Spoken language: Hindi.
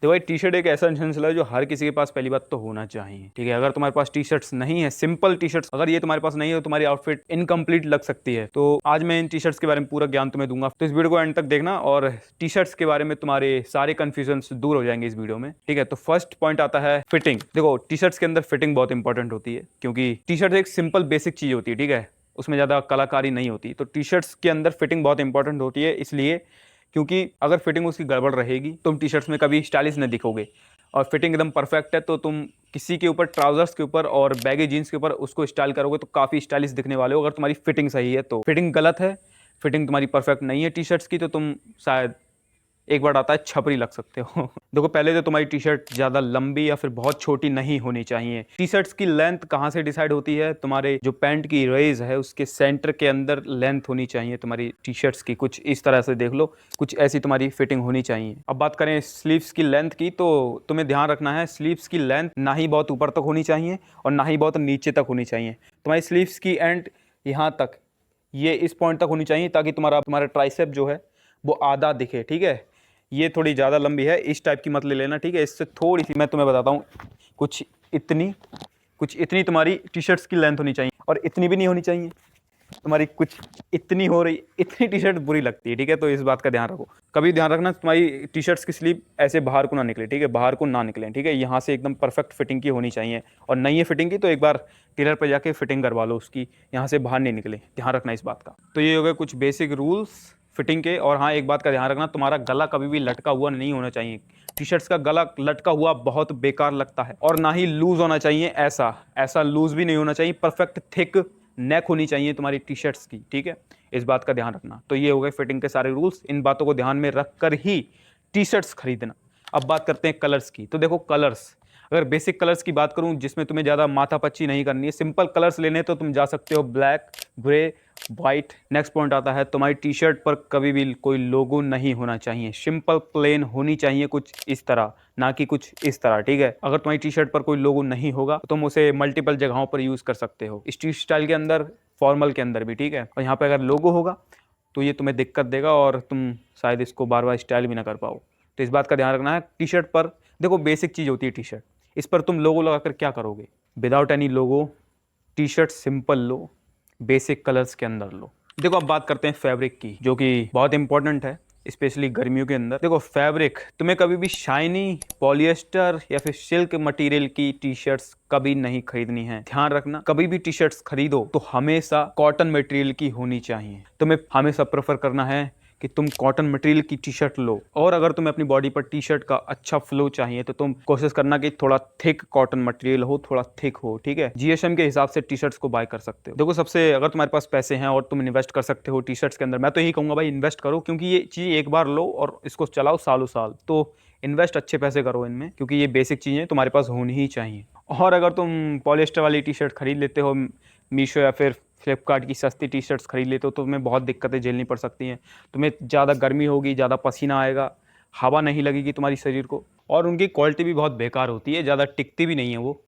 तो भाई टी शर्ट एक ऐसा एसेंशियल है जो हर किसी के पास पहली बात तो होना चाहिए, ठीक है। अगर तुम्हारे पास टी शर्ट्स नहीं है, सिंपल टी शर्ट्स अगर ये तुम्हारे पास नहीं है तो तुम्हारी आउटफिट इनकम्प्लीट लग सकती है। तो आज मैं इन टी शर्ट्स के बारे में पूरा ज्ञान तुम्हें दूंगा, तो इस वीडियो को एंड तक देखना और टी शर्ट्स के बारे में तुम्हारे सारे कंफ्यूजन दूर हो जाएंगे इस वीडियो में, ठीक है। तो फर्स्ट पॉइंट आता है फिटिंग। देखो टी शर्ट्स के अंदर फिटिंग बहुत इंपॉर्टेंट होती है, क्योंकि टी शर्ट एक सिंपल बेसिक चीज होती है, ठीक है, उसमें ज़्यादा कलाकारी नहीं होती। तो टी शर्ट्स के अंदर फिटिंग बहुत इंपॉर्टेंट होती है, इसलिए क्योंकि अगर फिटिंग उसकी गड़बड़ रहेगी तुम टी शर्ट्स में कभी स्टाइलिश नहीं दिखोगे। और फिटिंग एकदम परफेक्ट है तो तुम किसी के ऊपर, ट्राउजर्स के ऊपर और बैगी जीन्स के ऊपर उसको स्टाइल करोगे तो काफ़ी स्टाइलिश दिखने वाले हो। अगर तुम्हारी फिटिंग सही है तो फिटिंग गलत है, फिटिंग तुम्हारी परफेक्ट नहीं है टी शर्ट्स की, तो तुम शायद एक बार आता है छपरी लग सकते हो। देखो पहले तो तुम्हारी टी शर्ट ज़्यादा लंबी या फिर बहुत छोटी नहीं होनी चाहिए। टी शर्ट्स की लेंथ कहाँ से डिसाइड होती है? तुम्हारे जो पैंट की रेज है उसके सेंटर के अंदर लेंथ होनी चाहिए तुम्हारी टी शर्ट्स की। कुछ इस तरह से देख लो, कुछ ऐसी तुम्हारी फिटिंग होनी चाहिए। अब बात करें स्लीव्स की लेंथ की, तो तुम्हें ध्यान रखना है स्लीव्स की लेंथ ना ही बहुत ऊपर तक होनी चाहिए और ना ही बहुत नीचे तक होनी चाहिए। तुम्हारी स्लीव्स की एंड यहाँ तक, ये इस पॉइंट तक होनी चाहिए ताकि तुम्हारा ट्राइसेप जो है वो आधा दिखे, ठीक है। ये थोड़ी ज़्यादा लंबी है, इस टाइप की मत ले लेना, ठीक है। इससे थोड़ी सी मैं तुम्हें बताता हूँ, कुछ इतनी तुम्हारी टी शर्ट्स की लेंथ होनी चाहिए और इतनी भी नहीं होनी चाहिए। तुम्हारी कुछ इतनी हो रही, इतनी टी शर्ट बुरी लगती है, ठीक है। तो इस बात का ध्यान रखो, कभी ध्यान रखना तुम्हारी टी शर्ट्स की स्लीव ऐसे बाहर को ना निकले, ठीक है, बाहर को ना निकले, ठीक है। यहाँ से एकदम परफेक्ट फिटिंग की होनी चाहिए और नहीं है फिटिंग की तो एक बार टेलर पर जाके फिटिंग करवा लो उसकी, यहाँ से बाहर नहीं निकले, ध्यान रखना इस बात का। तो ये हो गए कुछ बेसिक रूल्स फिटिंग के। और हाँ, एक बात का ध्यान रखना, तुम्हारा गला कभी भी लटका हुआ नहीं होना चाहिए। टी शर्ट्स का गला लटका हुआ बहुत बेकार लगता है। और ना ही लूज होना चाहिए, ऐसा लूज भी नहीं होना चाहिए। परफेक्ट थिक नेक होनी चाहिए तुम्हारी टी शर्ट्स की, ठीक है, इस बात का ध्यान रखना। तो ये हो गए फिटिंग के सारे रूल्स, इन बातों को ध्यान में रखकर ही टी शर्ट्स खरीदना। अब बात करते हैं कलर्स की। तो देखो कलर्स, अगर बेसिक कलर्स की बात करूं जिसमें तुम्हें ज़्यादा माथापच्ची नहीं करनी है, सिंपल कलर्स लेने तो तुम जा सकते हो black, grey, white. Next point आता है तुम्हारी टी शर्ट पर कभी भी कोई लोगो नहीं होना चाहिए, सिंपल प्लेन होनी चाहिए, कुछ इस तरह, ना कि कुछ इस तरह, ठीक है। अगर तुम्हारी टी शर्ट पर कोई लोगो नहीं होगा तो तुम उसे मल्टीपल जगहों पर यूज़ कर सकते हो, स्ट्रीट स्टाइल के अंदर, फॉर्मल के अंदर भी, ठीक है। और यहाँ पर अगर लोगो होगा तो ये तुम्हें दिक्कत देगा और तुम शायद इसको बार बार स्टाइल भी ना कर पाओ। तो इस बात का ध्यान रखना है। टी शर्ट पर देखो बेसिक चीज़ होती है टी शर्ट, इस पर तुम लोगो लगाकर क्या करोगे? विदाउट एनी लोगो टी शर्ट सिंपल लो, बेसिक कलर्स के अंदर लो। देखो अब बात करते हैं फैब्रिक की, जो कि बहुत इंपॉर्टेंट है स्पेशली गर्मियों के अंदर। देखो फैब्रिक, तुम्हें कभी भी शाइनी, पॉलिएस्टर या फिर सिल्क मटेरियल की टी शर्ट्स कभी नहीं खरीदनी है। ध्यान रखना, कभी भी टी शर्ट्स खरीदो तो हमेशा कॉटन मटेरियल की होनी चाहिए। तुम्हें हमेशा प्रेफर करना है कि तुम कॉटन मटेरियल की टी शर्ट लो। और अगर तुम्हें अपनी बॉडी पर टी शर्ट का अच्छा फ्लो चाहिए तो तुम कोशिश करना कि थोड़ा थिक कॉटन मटेरियल हो, थोड़ा थिक हो, ठीक है। जीएसएम के हिसाब से टी शर्ट्स को बाय कर सकते हो। देखो सबसे, अगर तुम्हारे पास पैसे हैं और तुम इन्वेस्ट कर सकते हो टी शर्ट्स के अंदर, मैं तो यही कहूँगा भाई इन्वेस्ट करो, क्योंकि ये चीज़ एक बार लो और इसको चलाओ सालों साल। तो इन्वेस्ट अच्छे पैसे करो इनमें, क्योंकि ये बेसिक चीज़ें तुम्हारे पास होनी ही चाहिए। और अगर तुम पॉलिएस्टर वाली टी शर्ट खरीद लेते हो मीशो या फिर फ्लिपकार्ट की सस्ती टी शर्ट्स खरीद लेते हो तो तुम्हें बहुत दिक्कतें झेलनी पड़ सकती हैं। तुम्हें ज़्यादा गर्मी होगी, ज़्यादा पसीना आएगा, हवा नहीं लगेगी तुम्हारी शरीर को, और उनकी क्वालिटी भी बहुत बेकार होती है, ज़्यादा टिकती भी नहीं है वो।